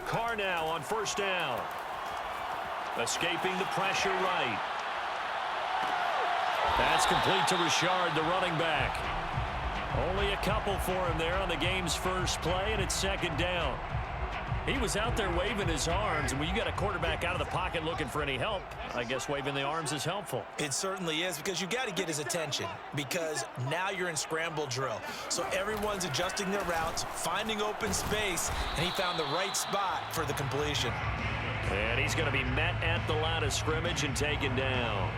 Carr now on first down. Escaping the pressure right. That's complete to Richard, the running back. Only a couple for him there on the game's first play, and it's second down. He was out there waving his arms, and when you got a quarterback out of the pocket looking for any help, I guess waving the arms is helpful. It certainly is, because you got to get his attention, because now you're in scramble drill. So everyone's adjusting their routes, finding open space, and he found the right spot for the completion. And he's going to be met at the line of scrimmage and taken down.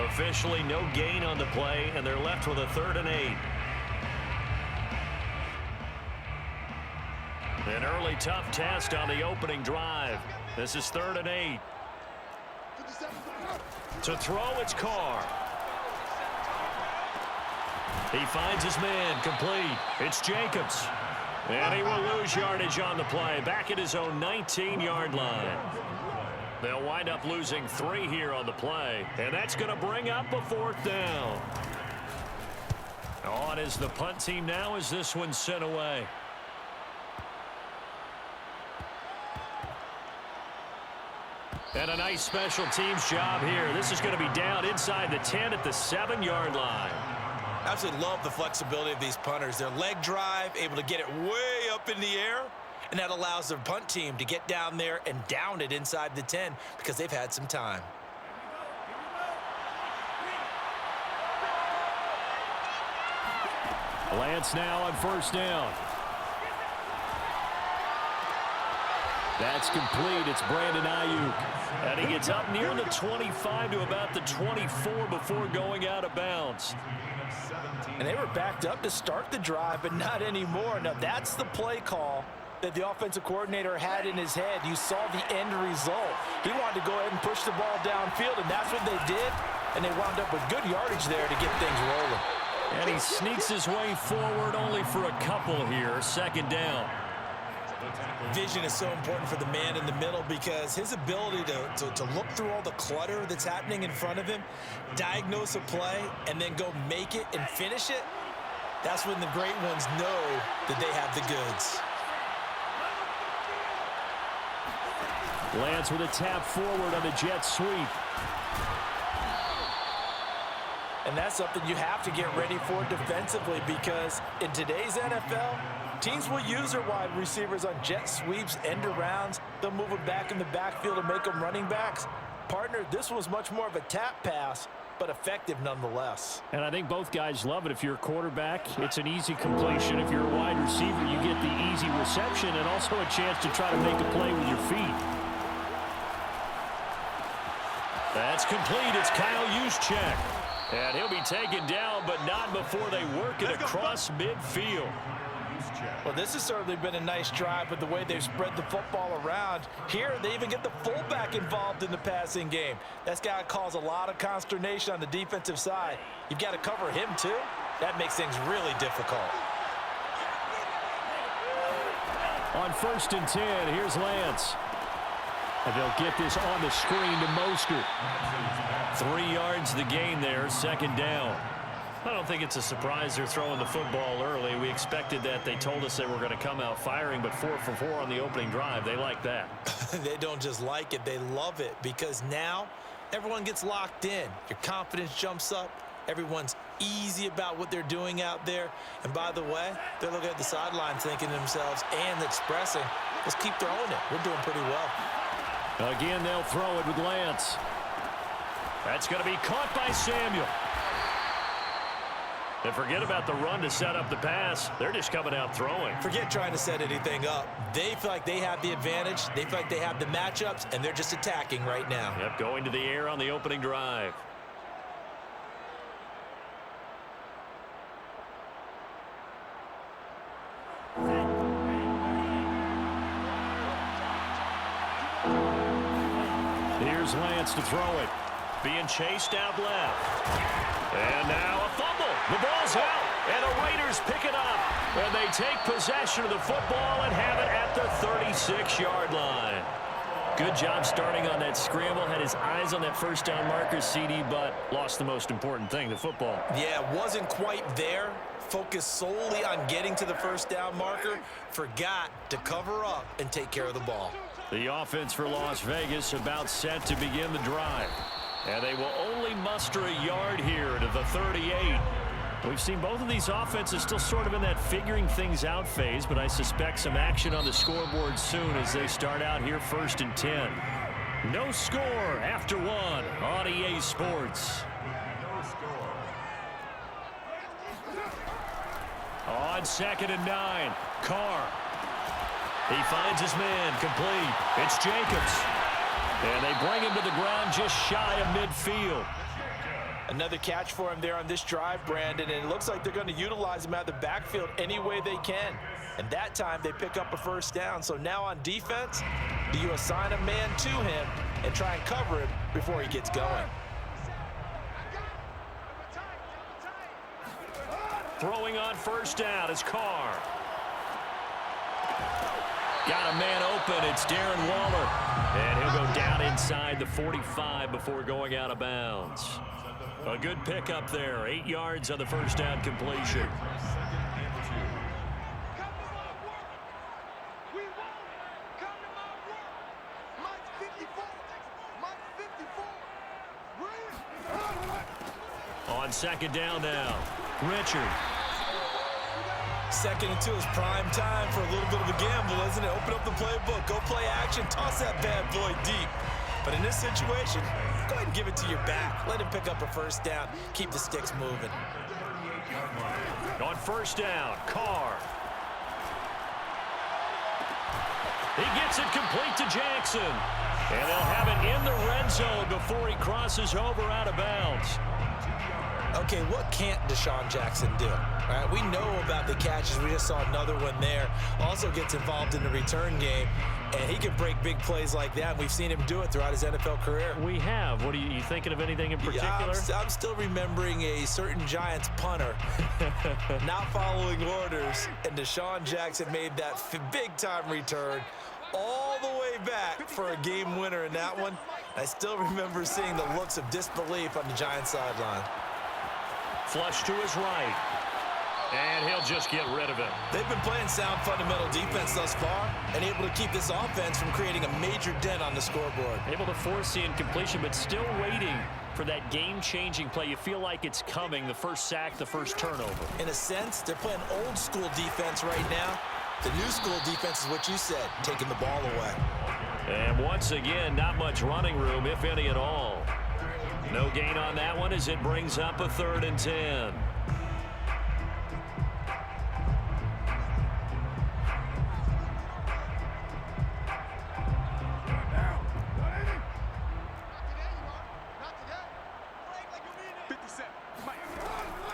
Officially no gain on the play, and they're left with a 3rd and 8. An early tough test on the opening drive. This is 3rd and 8. To throw, it's Carr. He finds his man, complete. It's Jacobs. And he will lose yardage on the play, back at his own 19-yard line. They'll wind up losing 3 here on the play, and that's going to bring up a 4th down. On is the punt team now as this one's sent away. And a nice special teams job here. This is going to be down inside the 10 at the 7-yard line. Absolutely love the flexibility of these punters. Their leg drive, able to get it way up in the air, and that allows their punt team to get down there and down it inside the 10 because they've had some time. Lance now on first down. That's complete. It's Brandon Ayuk. And he gets up near the 25 to about the 24 before going out of bounds. And they were backed up to start the drive, but not anymore. Now, that's the play call that the offensive coordinator had in his head. You saw the end result. He wanted to go ahead and push the ball downfield, and that's what they did. And they wound up with good yardage there to get things rolling. And he sneaks his way forward only for a couple here. Second down. Vision is so important for the man in the middle because his ability to look through all the clutter that's happening in front of him, diagnose a play, and then go make it and finish it, that's when the great ones know that they have the goods. Lance with a tap forward on the jet sweep. And that's something you have to get ready for defensively because in today's NFL, teams will use their wide receivers on jet sweeps, end arounds. They'll move them back in the backfield and make them running backs. Partner, this was much more of a tap pass, but effective nonetheless. And I think both guys love it. If you're a quarterback, it's an easy completion. If you're a wide receiver, you get the easy reception and also a chance to try to make a play with your feet. That's complete. It's Kyle Juszczyk. And he'll be taken down, but not before they work it across midfield. Well, this has certainly been a nice drive with the way they've spread the football around. Here, they even get the fullback involved in the passing game. That's got to cause a lot of consternation on the defensive side. You've got to cover him, too. That makes things really difficult. On 1st and 10, here's Lance. And they'll get this on the screen to Mostert. 3 yards the gain there, second down. I don't think it's a surprise they're throwing the football early. We expected that. They told us they were going to come out firing, but 4 for 4 on the opening drive. They like that. They don't just like it, they love it because now everyone gets locked in. Your confidence jumps up. Everyone's easy about what they're doing out there. And by the way, they're looking at the sideline thinking to themselves and expressing, let's keep throwing it. We're doing pretty well. Again, they'll throw it with Lance. That's going to be caught by Samuel. And forget about the run to set up the pass. They're just coming out throwing. Forget trying to set anything up. They feel like they have the advantage. They feel like they have the matchups, and they're just attacking right now. Yep, going to the air on the opening drive. Here's Lance to throw it. Being chased out left. And now a fumble. The ball's out. And the Raiders pick it up. And they take possession of the football and have it at the 36-yard line. Good job starting on that scramble. Had his eyes on that first down marker, CD, but lost the most important thing, the football. Yeah, wasn't quite there. focused solely on getting to the first down marker, forgot to cover up and take care of the ball. The offense for Las Vegas about set to begin the drive. And they will only muster a yard here to the 38. We've seen both of these offenses still sort of in that figuring things out phase, but I suspect some action on the scoreboard soon as they start out here 1st and 10. No score after 1 on EA Sports. On 2nd and 9, Carr. He finds his man complete. It's Jacobs. And they bring him to the ground just shy of midfield. Another catch for him there on this drive, Brandon, and it looks like they're going to utilize him out of the backfield any way they can. And that time they pick up a first down. So now on defense, do you assign a man to him and try and cover him before he gets going? Throwing on first down is Carr. Got a man open. It's Darren Waller. And he'll go down inside the 45 before going out of bounds. A good pickup there. 8 yards on the first down completion. On 2nd down now, Richard. 2nd and 2 is prime time for a little bit of a gamble, isn't it? Open up the playbook, go play action, toss that bad boy deep. But in this situation, go ahead and give it to your back. Let him pick up a first down, keep the sticks moving. On first down, Carr. He gets it complete to Jackson. And they'll have it in the red zone before he crosses over out of bounds. Okay, what can't Deshaun Jackson do? All right, we know about the catches. We just saw another one there. Also gets involved in the return game, and he can break big plays like that. We've seen him do it throughout his NFL career. We have. What are you thinking of anything in particular? Yeah, I'm still remembering a certain Giants punter not following orders, and Deshaun Jackson made that big-time return all the way back for a game winner in that one. I still remember seeing the looks of disbelief on the Giants sideline. Flush to his right. And he'll just get rid of it. They've been playing sound fundamental defense thus far and able to keep this offense from creating a major dent on the scoreboard. Able to force the incompletion, but still waiting for that game-changing play. You feel like it's coming, the first sack, the first turnover. In a sense, they're playing old-school defense right now. The new-school defense is what you said, taking the ball away. And once again, not much running room, if any at all. No gain on that one as it brings up a 3rd and 10.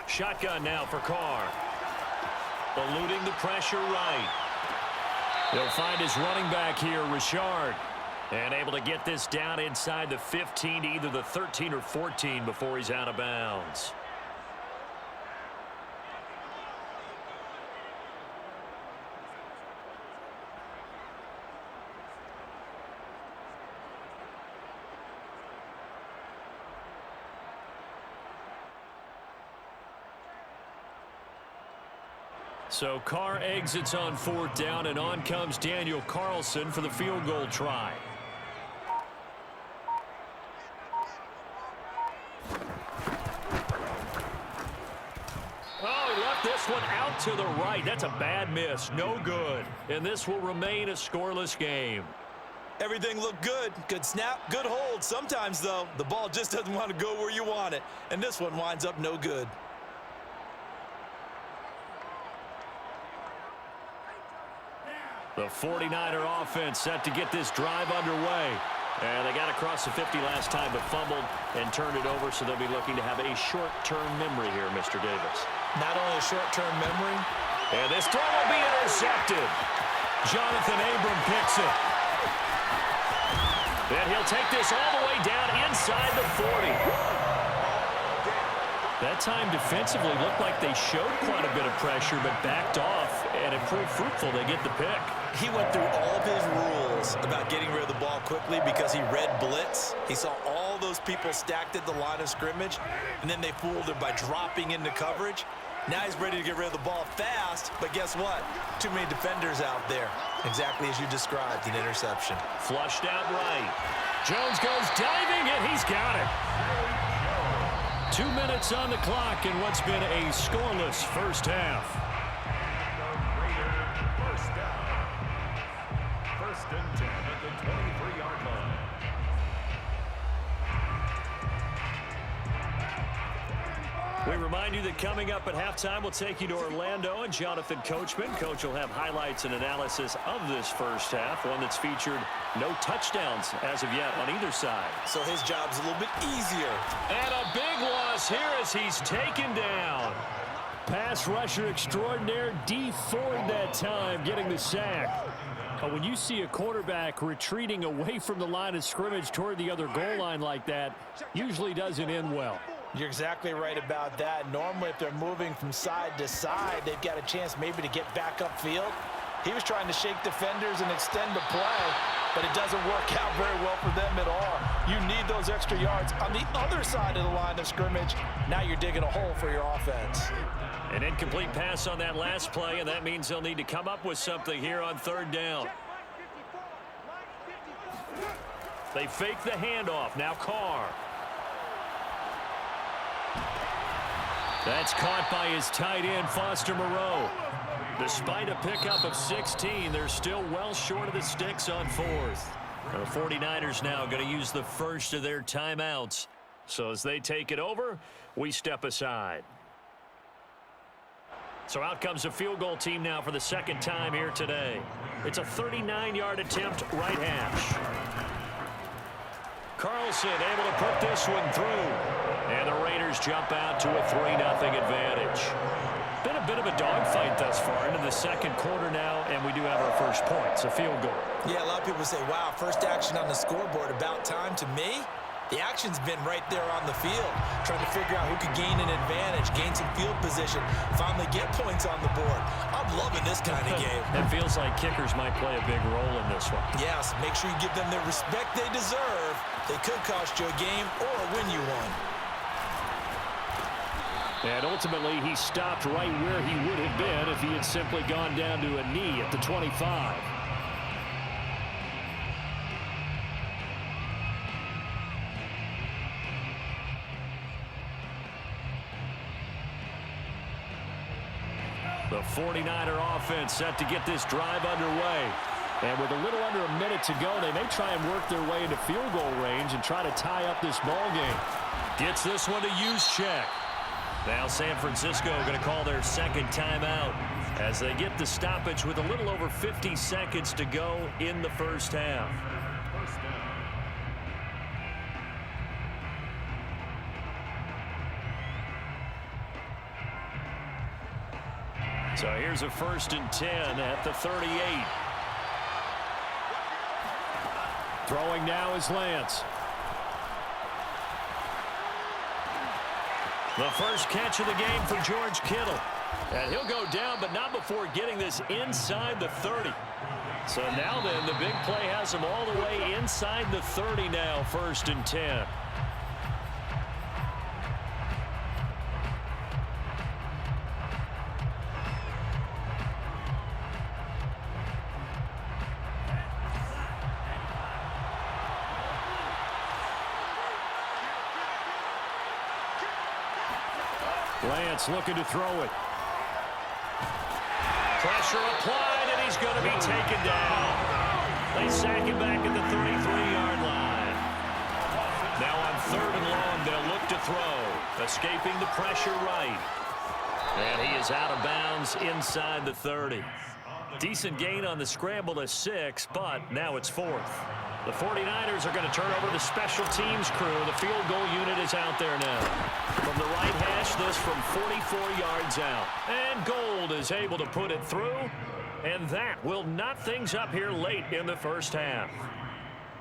Shotgun now for Carr. Eluding the pressure right. He'll find his running back here, Richard. And able to get this down inside the 15 to either the 13 or 14 before he's out of bounds. So Carr exits on 4th down, and on comes Daniel Carlson for the field goal try. Oh, he left this one out to the right. That's a bad miss. No good. And this will remain a scoreless game. Everything looked good. Good snap, good hold. Sometimes, though, the ball just doesn't want to go where you want it. And this one winds up no good. The 49er offense set to get this drive underway. And they got across the 50 last time, but fumbled and turned it over, so they'll be looking to have a short-term memory here, Mr. Davis. Not only a short-term memory. And this throw will be intercepted. Jonathan Abram picks it. And he'll take this all the way down inside the 40. That time defensively looked like they showed quite a bit of pressure, but backed off, and it proved fruitful. They get the pick. He went through all of his rules about getting rid of the ball quickly because he read blitz. He saw all those people stacked at the line of scrimmage, and then they fooled him by dropping into coverage. Now he's ready to get rid of the ball fast, but guess what? Too many defenders out there. Exactly as you described, an interception. Flushed out right. Jones goes diving, and he's got it. 2 minutes on the clock in what's been a scoreless first half. First and 10 at the 23-yard line. We remind you that coming up at halftime, we'll take you to Orlando and Jonathan Coachman. Coach will have highlights and analysis of this first half, one that's featured no touchdowns as of yet on either side. So his job's a little bit easier. And a big loss here as he's taken down. Pass rusher extraordinaire, D Ford that time, getting the sack. But when you see a quarterback retreating away from the line of scrimmage toward the other goal line like that, usually doesn't end well. You're exactly right about that. Normally, if they're moving from side to side, they've got a chance maybe to get back upfield. He was trying to shake defenders and extend the play, but it doesn't work out very well for them at all. You need those extra yards on the other side of the line of scrimmage. Now you're digging a hole for your offense. An incomplete pass on that last play, and that means they'll need to come up with something here on third down. They fake the handoff. Now Carr. That's caught by his tight end, Foster Moreau. Despite a pickup of 16, they're still well short of the sticks on fourth. The 49ers now going to use the first of their timeouts. So as they take it over, we step aside. So out comes a field goal team now for the second time here today. It's a 39-yard attempt, right hash. Carlson able to put this one through. And the Raiders jump out to a 3-0 advantage. Been a bit of a dogfight thus far into the second quarter now, and we do have our first points, a field goal. Yeah, a lot of people say, wow, first action on the scoreboard, about time. To me, the action's been right there on the field, trying to figure out who could gain an advantage, gain some field position, finally get points on the board. I'm loving this kind of game. It feels like kickers might play a big role in this one. Yes, make sure you give them the respect they deserve. They could cost you a game or win you one. And ultimately, he stopped right where he would have been if he had simply gone down to a knee at the 25. The 49er offense set to get this drive underway. And with a little under a minute to go, they may try and work their way into field goal range and try to tie up this ball game. Gets this one to use check. Now San Francisco going to call their second timeout as they get the stoppage with a little over 50 seconds to go in the first half. So here's a 1st and 10 at the 38. Throwing now is Lance. The first catch of the game for George Kittle. And he'll go down, but not before getting this inside the 30. So now then, the big play has him all the way inside the 30 now, 1st and 10. Lance looking to throw it. Pressure applied, and he's going to be taken down. They sack him back at the 33-yard line. Now on 3rd and long, they'll look to throw. Escaping the pressure right. And he is out of bounds inside the 30. Decent gain on the scramble to 6, but now it's 4th. The 49ers are going to turn over the special teams crew. The field goal unit is out there now. From the right hash, this from 44 yards out. And Gold is able to put it through. And that will knot things up here late in the first half.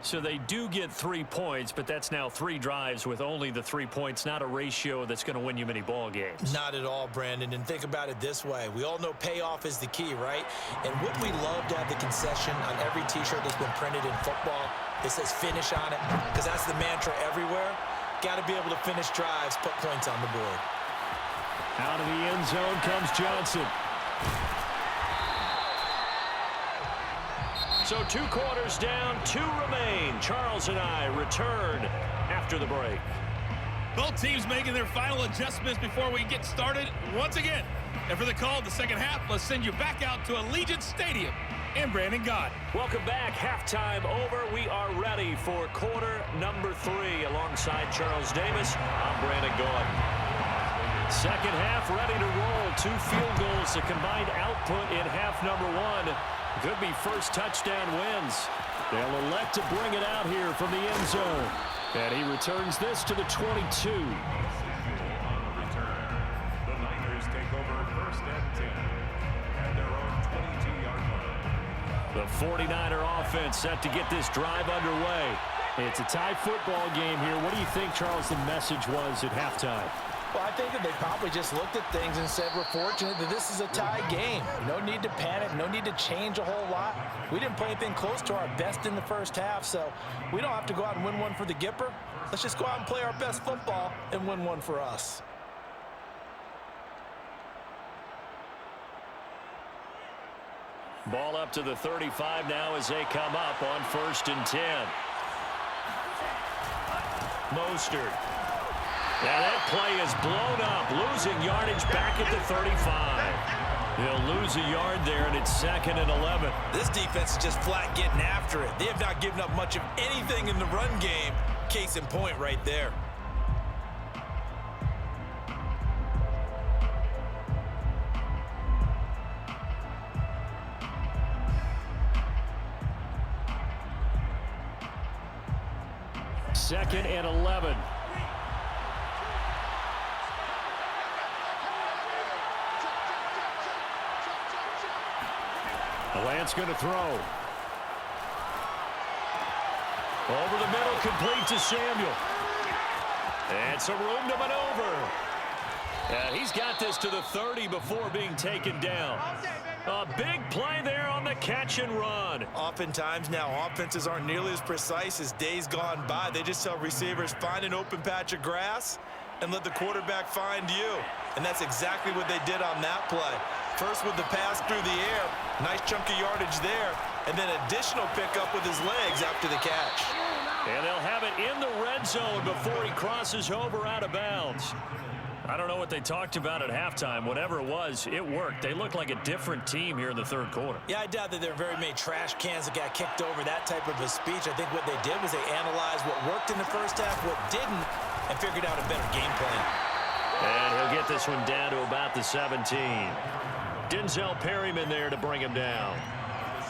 So they do get 3 points, but that's now 3 drives with only the 3 points, not a ratio that's going to win you many ball games. Not at all, Brandon. And think about it this way. We all know payoff is the key, right? And wouldn't we love to have the concession on every T-shirt that's been printed in football that says finish on it? Because that's the mantra everywhere. Got to be able to finish drives, put points on the board. Out of the end zone comes Johnson. So 2 quarters down, 2 remain. Charles and I return after the break. Both teams making their final adjustments before we get started once again. And for the call of the second half, let's send you back out to Allegiant Stadium in Brandon Gott. Welcome back. Halftime over. We are ready for quarter number 3. Alongside Charles Davis, I'm Brandon Gott. Second half ready to roll. 2 field goals, a combined output in half number 1. Could be first touchdown wins. They'll elect to bring it out here from the end zone. And he returns this to the 22. The Niners take over first and 10 at their own 22-yard line. The 49er offense set to get this drive underway. It's a tie football game here. What do you think, Charles, the message was at halftime? Well, I think that they probably just looked at things and said, we're fortunate that this is a tie game. No need to panic, no need to change a whole lot. We didn't play anything close to our best in the first half, so we don't have to go out and win one for the Gipper. Let's just go out and play our best football and win one for us. Ball up to the 35 now as they come up on 1st and 10. Mostert. Now that play is blown up, losing yardage back at the 35. They'll lose a yard there, and it's 2nd and 11. This defense is just flat getting after it. They have not given up much of anything in the run game. Case in point right there. Second and 11. Lance going to throw. Over the middle, complete to Samuel. And some room to maneuver. And he's got this to the 30 before being taken down. A big play there on the catch and run. Oftentimes now, offenses aren't nearly as precise as days gone by. They just tell receivers, find an open patch of grass and let the quarterback find you. And that's exactly what they did on that play. First with the pass through the air, nice chunk of yardage there, and then additional pickup with his legs after the catch. And they'll have it in the red zone before he crosses over out of bounds. I don't know what they talked about at halftime. Whatever it was, it worked. They look like a different team here in the 3rd quarter. Yeah, I doubt that there are very many trash cans that got kicked over, that type of a speech. I think what they did was they analyzed what worked in the first half, what didn't, and figured out a better game plan. And he'll get this one down to about the 17. Denzel Perryman there to bring him down.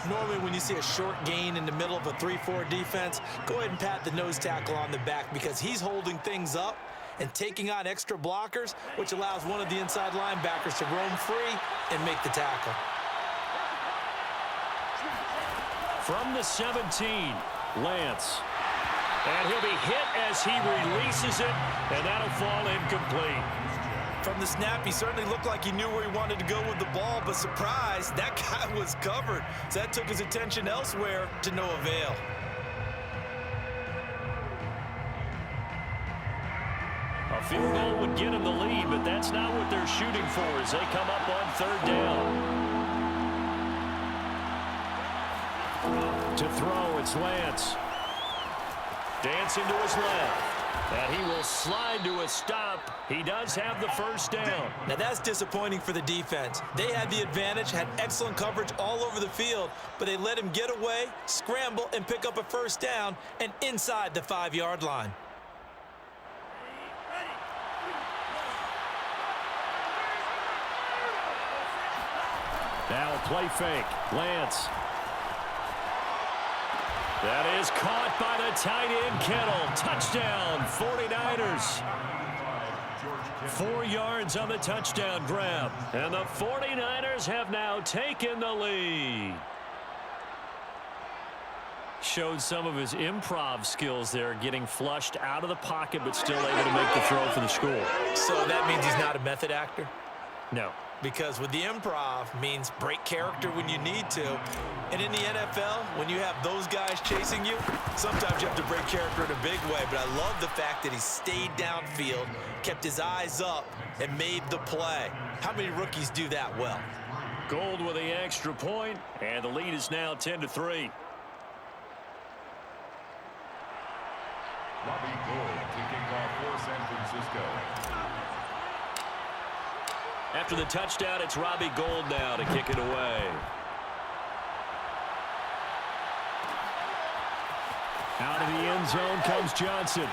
Normally when you see a short gain in the middle of a 3-4 defense, go ahead and pat the nose tackle on the back because he's holding things up and taking on extra blockers, which allows one of the inside linebackers to roam free and make the tackle. From the 17, Lance. And he'll be hit as he releases it, and that'll fall incomplete. From the snap, he certainly looked like he knew where he wanted to go with the ball, but surprise, that guy was covered. So that took his attention elsewhere to no avail. A field goal would get him the lead, but that's not what they're shooting for as they come up on 3rd down. To throw, it's Lance. Dancing to his left. And he will slide to a stop. He does have the first down. Now that's disappointing for the defense. They had the advantage, had excellent coverage all over the field, but they let him get away, scramble, and pick up a first down and inside the 5-yard line. Now a play fake. Lance. That is caught by the tight end, Kittle. Touchdown, 49ers. 4 yards on the touchdown grab. And the 49ers have now taken the lead. Showed some of his improv skills there, getting flushed out of the pocket, but still able to make the throw for the score. So that means he's not a method actor? No. Because with the improv means break character when you need to. And in the NFL, when you have those guys chasing you, sometimes you have to break character in a big way. But I love the fact that he stayed downfield, kept his eyes up, and made the play. How many rookies do that well? Gold with the extra point, and the lead is now 10-3. Robbie Gould to kick off for San Francisco. After the touchdown, it's Robbie Gould now to kick it away. Out of the end zone comes Johnson.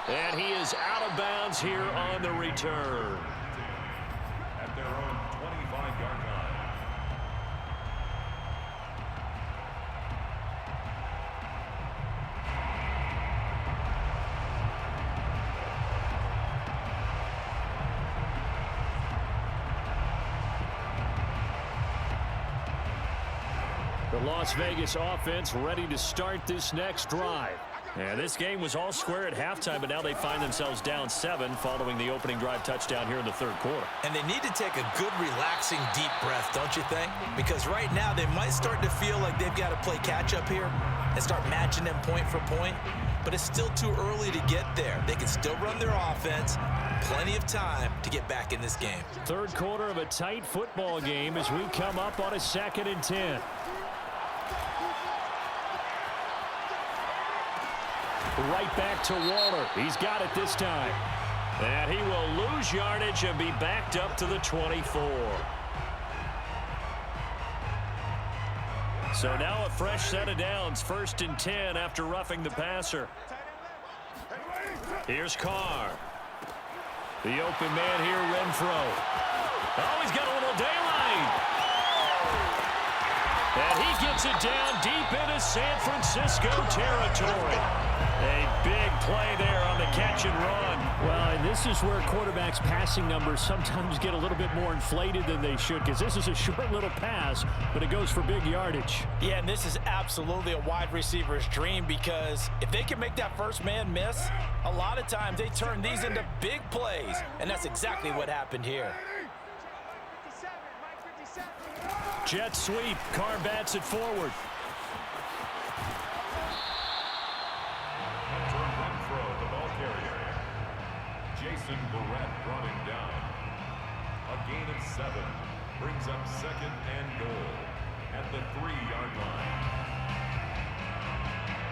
And he is out of bounds here on the return. At their own 25-yard line. The Las Vegas offense ready to start this next drive. And this game was all square at halftime, but now they find themselves down 7 following the opening drive touchdown here in the third quarter. And they need to take a good, relaxing, deep breath, don't you think? Because right now they might start to feel like they've got to play catch-up here and start matching them point for point. But it's still too early to get there. They can still run their offense. Plenty of time to get back in this game. Third quarter of a tight football game as we come up on a 2nd and 10. Right back to Waller. He's got it this time. And he will lose yardage and be backed up to the 24. So now a fresh set of downs. 1st and 10 after roughing the passer. Here's Carr. The open man here, Renfro. Oh, he's got a little daylight. And he gets it down deep into San Francisco territory. A big play there on the catch and run. Well, and this is where quarterbacks' passing numbers sometimes get a little bit more inflated than they should, because this is a short little pass, but it goes for big yardage. Yeah, and this is absolutely a wide receiver's dream, because if they can make that first man miss, a lot of times they turn these into big plays, and that's exactly what happened here. Jet sweep. Carr bats it forward. Jason Barrett brought him down. A gain of 7 brings up 2nd and goal at the 3-yard line.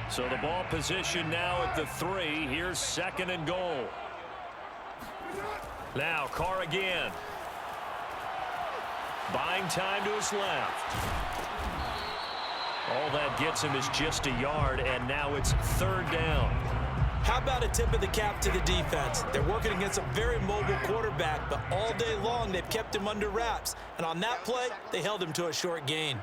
So the ball position now at the 3. Here's 2nd and goal. Now Carr again. Buying time to his left. All that gets him is just a yard, and now it's 3rd down. How about a tip of the cap to the defense? They're working against a very mobile quarterback, but all day long they've kept him under wraps. And on that play, they held him to a short gain.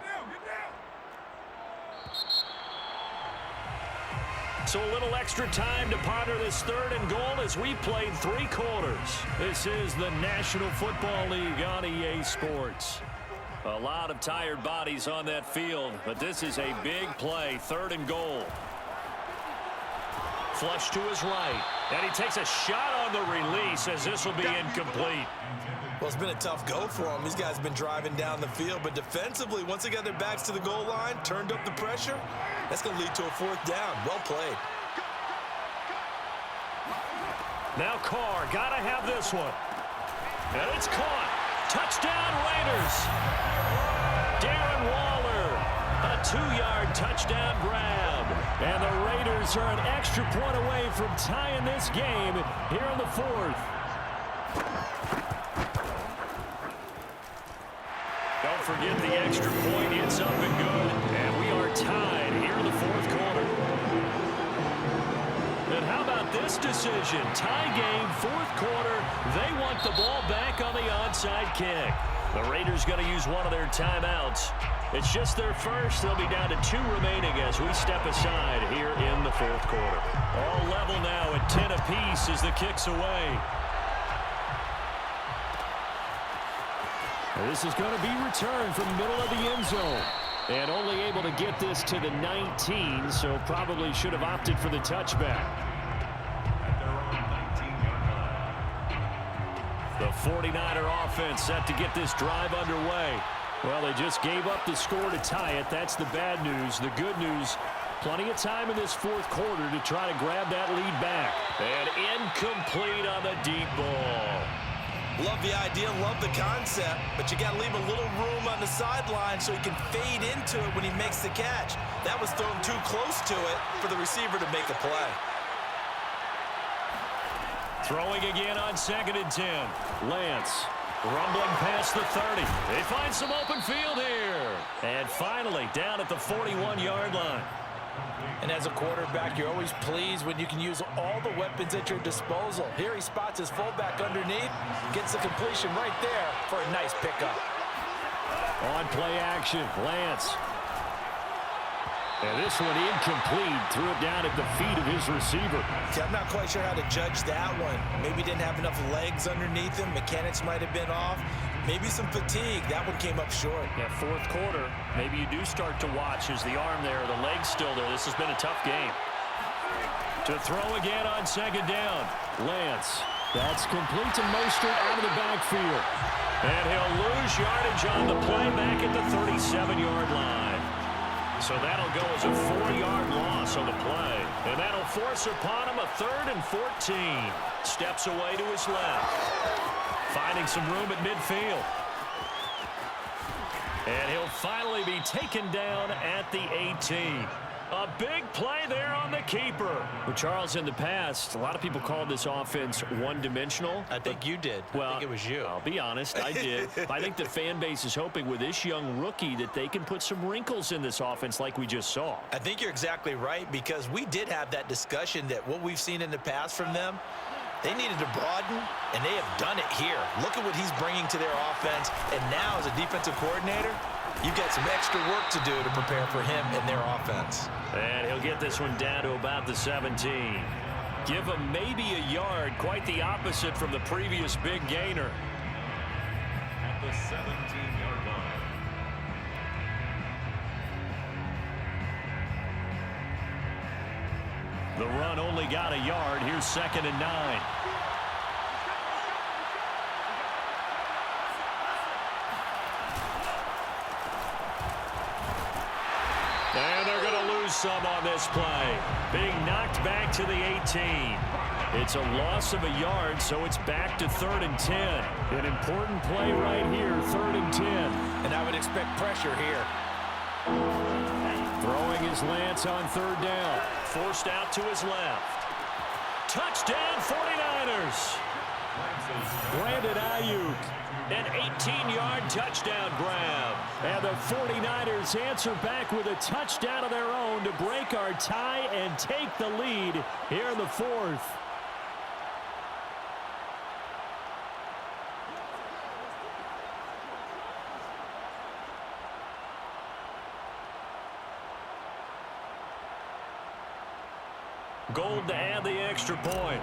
So a little extra time to ponder this 3rd and goal as we played 3 quarters. This is the National Football League on EA Sports. A lot of tired bodies on that field, but this is a big play. 3rd and goal. Flush to his right. And he takes a shot on the release as this will be incomplete. Well, it's been a tough go for them. These guys have been driving down the field, but defensively, once they got their backs to the goal line, turned up the pressure, that's going to lead to a 4th down. Well played. Now Carr, got to have this one. And it's caught. Touchdown Raiders. Darren Waller, a 2-yard touchdown grab. And the Raiders are an extra point away from tying this game here in the 4th. Don't forget the extra point. It's up and good. And we are tied here in the 4th quarter. And how about this decision? Tie game, 4th quarter. They want the ball back on the onside kick. The Raiders going to use one of their timeouts. It's just their first. They'll be down to 2 remaining as we step aside here in the 4th quarter. All level now at 10 apiece as the kick's away. This is going to be returned from the middle of the end zone. And only able to get this to the 19, so probably should have opted for the touchback. At their own 19-yard line. The 49er offense set to get this drive underway. Well, they just gave up the score to tie it. That's the bad news. The good news, plenty of time in this fourth quarter to try to grab that lead back. And incomplete on the deep ball. Love the idea, love the concept, but you got to leave a little room on the sideline so he can fade into it when he makes the catch. That was thrown too close to it for the receiver to make a play. Throwing again on 2nd and 10. Lance rumbling past the 30. They find some open field here. And finally down at the 41-yard line. And as a quarterback, you're always pleased when you can use all the weapons at your disposal. Here he spots his fullback underneath, gets the completion right there for a nice pickup. On play action, Lance. And this one incomplete. Threw it down at the feet of his receiver. See, I'm not quite sure how to judge that one. Maybe didn't have enough legs underneath him. Mechanics might have been off. Maybe some fatigue. That one came up short. Yeah, fourth quarter, maybe you do start to watch as the arm there, the leg's still there. This has been a tough game. To throw again on 2nd down. Lance. That's complete to Mostert out of the backfield. And he'll lose yardage on the play back at the 37-yard line. So that'll go as a 4-yard loss on the play. And that'll force upon him a 3rd and 14. Steps away to his left. Finding some room at midfield. And he'll finally be taken down at the 18. A big play there on the keeper. Well, Charles, in the past, a lot of people called this offense one-dimensional. I think you did. Well, I think it was you. I'll be honest, I did. I think the fan base is hoping with this young rookie that they can put some wrinkles in this offense like we just saw. I think you're exactly right, because we did have that discussion that what we've seen in the past from them, they needed to broaden, and they have done it here. Look at what he's bringing to their offense, and now as a defensive coordinator, you've got some extra work to do to prepare for him and their offense. And he'll get this one down to about the 17. Give him maybe a yard, quite the opposite from the previous big gainer. At the 17-yard line. The run only got a yard. Here's 2nd and 9. And they're going to lose some on this play. Being knocked back to the 18. It's a loss of a yard, so it's back to 3rd and 10. An important play right here, 3rd and 10. And I would expect pressure here. Throwing his Lance on 3rd down. Forced out to his left. Touchdown 49ers. Brandon Ayuk. An 18-yard touchdown grab. And the 49ers answer back with a touchdown of their own to break our tie and take the lead here in the 4th. Gold to add the extra point.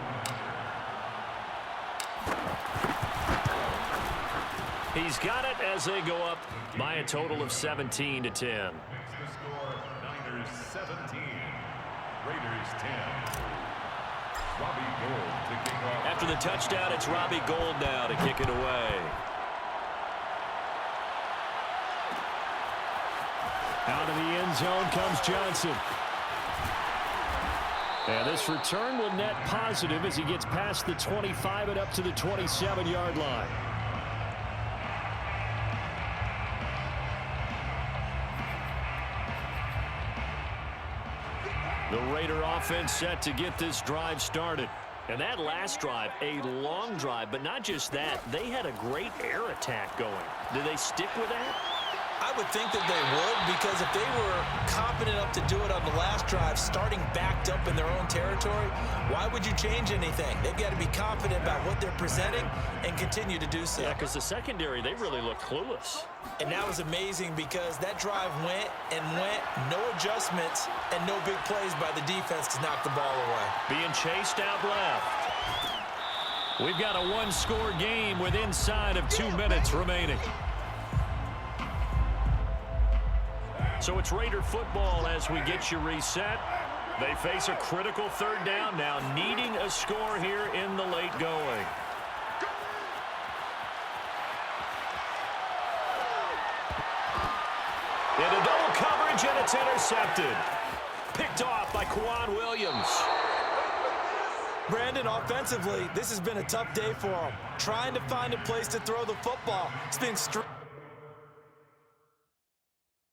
He's got it as they go up by a total of 17 to 10. The score, Niners 17, Raiders 10. Robbie Gould to kick off. After the touchdown, it's Robbie Gould now to kick it away. Out of the end zone comes Johnson. And this return will net positive as he gets past the 25 and up to the 27-yard line. The Raider offense set to get this drive started. And that last drive, a long drive, but not just that. They had a great air attack going. Do they stick with that? I would think that they would, because if they were confident enough to do it on the last drive, starting backed up in their own territory, why would you change anything? They've got to be confident about what they're presenting and continue to do so. Yeah, because the secondary, they really look clueless. And that was amazing, because that drive went and went, no adjustments and no big plays by the defense to knock the ball away. Being chased out left. We've got a one-score game with inside of 2 minutes remaining. So it's Raider football as we get you reset. They face a critical 3rd down now, needing a score here in the late going. Into double coverage, and it's intercepted. Picked off by Quan Williams. Brandon, offensively, this has been a tough day for him. Trying to find a place to throw the football. It's been